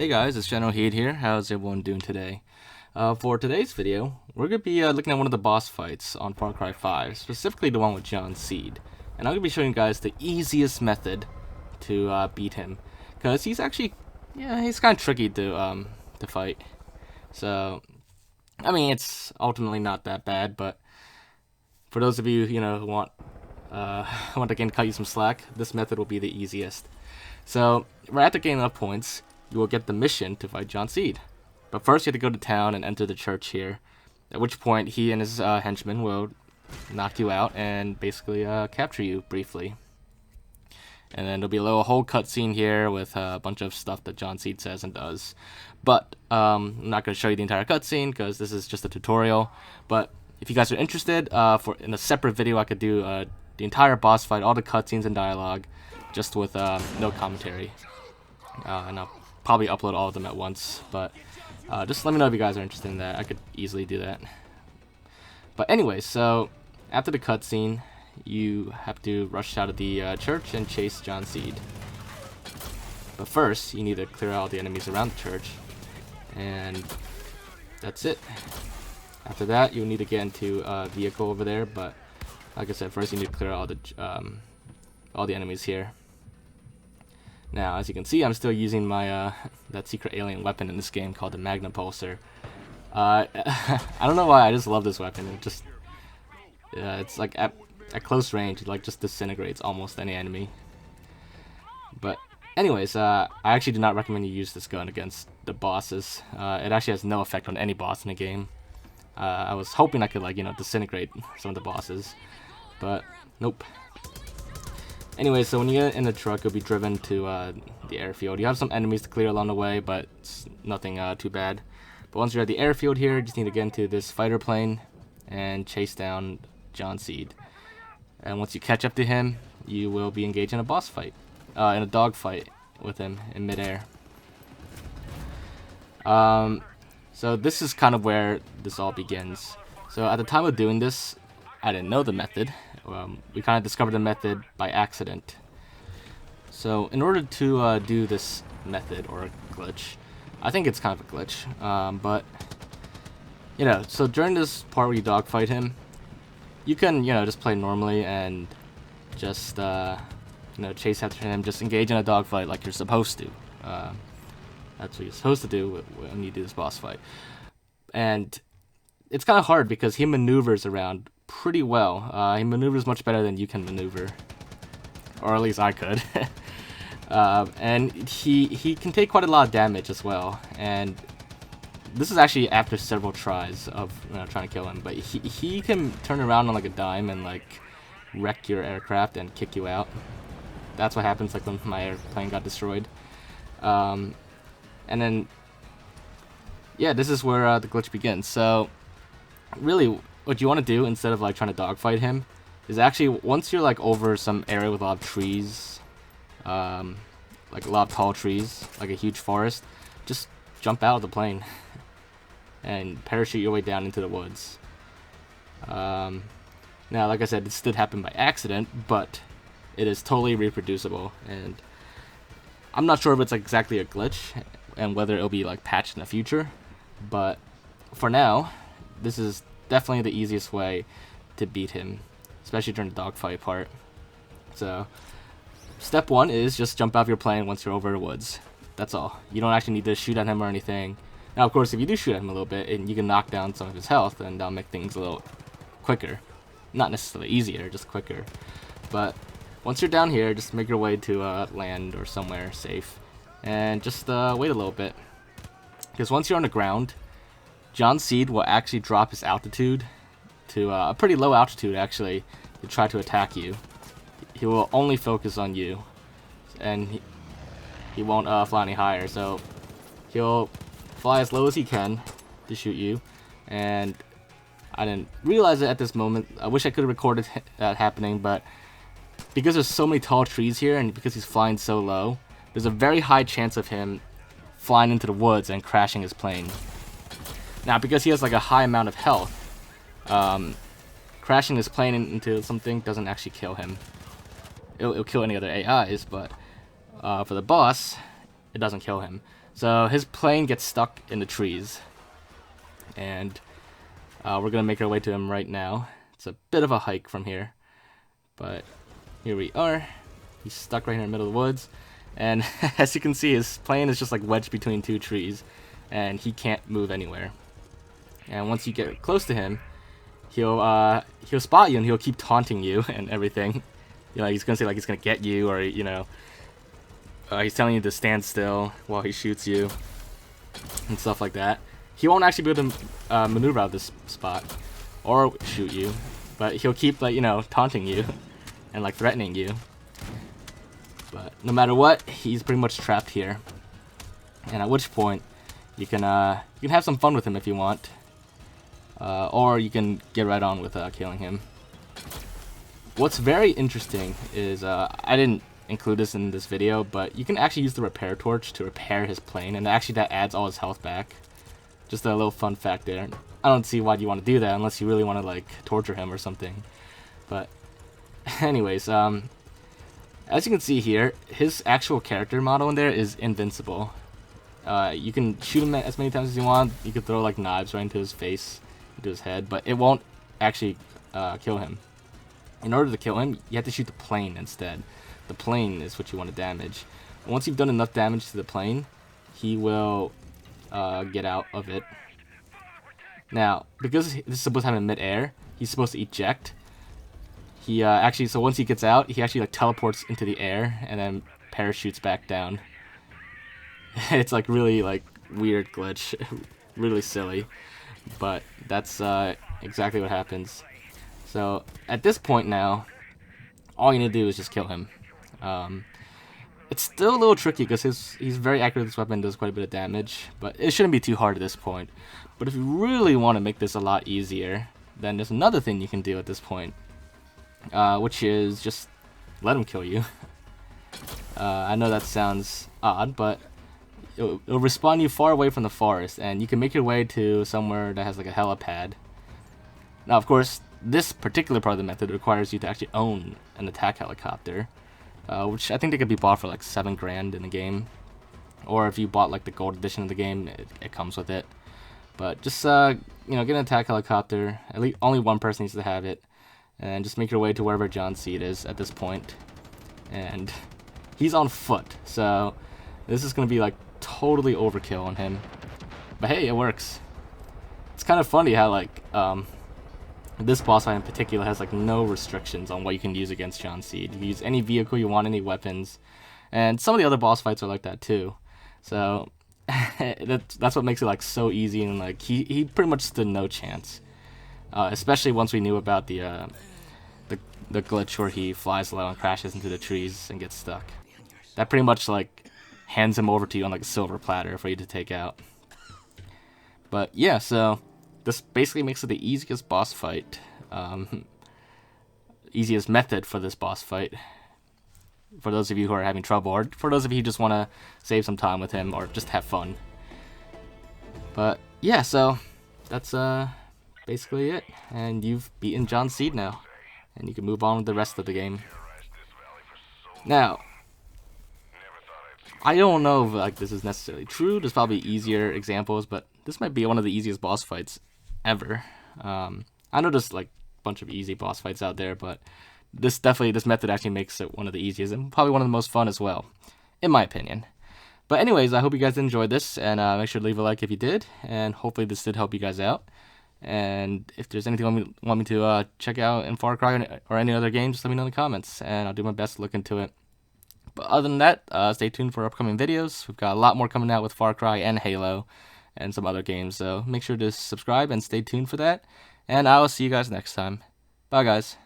Hey guys, it's Generalkidd here. How's everyone doing today? For today's video, we're going to be looking at one of the boss fights on Far Cry 5, specifically the one with John Seed. And I'm going to be showing you guys the easiest method to beat him, because he's actually, he's kind of tricky to fight. So, I mean, it's ultimately not that bad, but for those of you, who want to again cut you some slack, this method will be the easiest. So, right after getting enough points, you will get the mission to fight John Seed. But first you have to go to town and enter the church here, at which point he and his henchmen will knock you out and basically capture you briefly. And then there'll be a little whole cutscene here with a bunch of stuff that John Seed says and does. But I'm not going to show you the entire cutscene because this is just a tutorial. But if you guys are interested, in a separate video I could do the entire boss fight, all the cutscenes and dialogue, just with no commentary. And I'll probably upload all of them at once, but just let me know if you guys are interested in that. I could easily do that. But anyway, so after the cutscene, you have to rush out of the church and chase John Seed. But first, you need to clear out the enemies around the church, and that's it. After that, you'll need to get into a vehicle over there, but like I said, first you need to clear all the enemies here. Now, as you can see, I'm still using my that secret alien weapon in this game called the Magnum Pulsar. I don't know why, I just love this weapon. It just, it's like at close range, it like just disintegrates almost any enemy. But anyways, I actually do not recommend you use this gun against the bosses. It actually has no effect on any boss in the game. I was hoping I could disintegrate some of the bosses, but nope. Anyway, so when you get in the truck, you'll be driven to the airfield. You have some enemies to clear along the way, but it's nothing too bad. But once you're at the airfield here, you just need to get into this fighter plane and chase down John Seed. And once you catch up to him, you will be engaged in a boss fight, in a dogfight with him in midair. So this is kind of where this all begins. So at the time of doing this, I didn't know the method. We kind of discovered the method by accident. So in order to do this method, or a glitch, I think it's kind of a glitch, but so during this part where you dogfight him, you can just play normally and just chase after him, just engage in a dogfight like you're supposed to. That's what you're supposed to do when you do this boss fight. And it's kind of hard because he maneuvers around pretty well. He maneuvers much better than you can maneuver, or at least I could. And he can take quite a lot of damage as well. And this is actually after several tries of trying to kill him. But he can turn around on like a dime and wreck your aircraft and kick you out. That's what happens when my airplane got destroyed. And then this is where the glitch begins. So really, what you want to do instead of trying to dogfight him is actually, once you're over some area with a lot of trees, like a lot of tall trees, like a huge forest, just jump out of the plane and parachute your way down into the woods. Now, like I said, this did happen by accident, but it is totally reproducible, and I'm not sure if it's exactly a glitch and whether it'll be patched in the future, but for now, this is definitely the easiest way to beat him, especially during the dogfight part. So, step one is just jump out of your plane once you're over the woods. That's all. You don't actually need to shoot at him or anything. Now, of course, if you do shoot at him a little bit and you can knock down some of his health, then that'll make things a little quicker. Not necessarily easier, just quicker. But once you're down here, just make your way to land or somewhere safe, and just wait a little bit. Because once you're on the ground, John Seed will actually drop his altitude to a pretty low altitude, actually, to try to attack you. He will only focus on you, and he won't fly any higher, so he'll fly as low as he can to shoot you. And I didn't realize it at this moment. I wish I could have recorded that happening, but because there's so many tall trees here, and because he's flying so low, there's a very high chance of him flying into the woods and crashing his plane. Now, because he has a high amount of health, crashing his plane into something doesn't actually kill him. It'll kill any other AIs, but for the boss, it doesn't kill him. So his plane gets stuck in the trees, and we're gonna make our way to him right now. It's a bit of a hike from here, but here we are. He's stuck right here in the middle of the woods, and as you can see, his plane is just like wedged between two trees, and he can't move anywhere. And once you get close to him, he'll spot you, and he'll keep taunting you and everything. You know, he's gonna say like he's gonna get you, or you know, he's telling you to stand still while he shoots you and stuff like that. He won't actually be able to maneuver out of this spot or shoot you, but he'll keep like, you know, taunting you and like threatening you. But no matter what, he's pretty much trapped here. And at which point you can have some fun with him if you want, or you can get right on with killing him. What's very interesting is I didn't include this in this video, but you can actually use the repair torch to repair his plane, and actually that adds all his health back. Just a little fun fact there. I don't see why you want to do that unless you really want to like torture him or something. But anyways, as you can see here, his actual character model in there is invincible. You can shoot him as many times as you want. You could throw like knives right into his face, into his head, but it won't actually kill him. In order to kill him, you have to shoot the plane instead. The plane is what you want to damage. Once you've done enough damage to the plane, he will get out of it. Now, because this is supposed to happen in mid-air, he's supposed to eject. He actually, so once he gets out, he actually like teleports into the air and then parachutes back down. It's like really like weird glitch, really silly, but that's exactly what happens. So at this point now, all you need to do is just kill him. It's still a little tricky because he's very accurate with this weapon, does quite a bit of damage, but it shouldn't be too hard at this point. But if you really want to make this a lot easier, then there's another thing you can do at this point, which is just let him kill you. I know that sounds odd, but it'll respawn you far away from the forest, and you can make your way to somewhere that has like a helipad. Now, of course, this particular part of the method requires you to actually own an attack helicopter. Which I think they could be bought for like $7 grand in the game, or if you bought like the gold edition of the game, it comes with it. But just you know, get an attack helicopter. At least only one person needs to have it, and just make your way to wherever John Seed is at this point. And he's on foot, so this is gonna be like totally overkill on him. But hey, it works. It's kind of funny how like this boss fight in particular has like no restrictions on what you can use against John Seed. You can use any vehicle you want, any weapons, and some of the other boss fights are like that too. So that's what makes it like so easy, and like he pretty much stood no chance. Especially once we knew about the glitch where he flies low and crashes into the trees and gets stuck. That pretty much like hands him over to you on like a silver platter for you to take out. But yeah, so this basically makes it the easiest boss fight, easiest method for this boss fight, for those of you who are having trouble, or for those of you who just want to save some time with him, or just have fun. But yeah, so that's basically it, and you've beaten John Seed now, and you can move on with the rest of the game. Now, I don't know if like this is necessarily true. There's probably easier examples, but this might be one of the easiest boss fights ever. I know there's like a bunch of easy boss fights out there, but this method actually makes it one of the easiest and probably one of the most fun as well, in my opinion. But anyways, I hope you guys enjoyed this, and make sure to leave a like if you did, and hopefully this did help you guys out. And if there's anything you want me to check out in Far Cry or any other game, just let me know in the comments, and I'll do my best to look into it. But other than that, stay tuned for upcoming videos. We've got a lot more coming out with Far Cry and Halo and some other games, so make sure to subscribe and stay tuned for that. And I will see you guys next time. Bye, guys.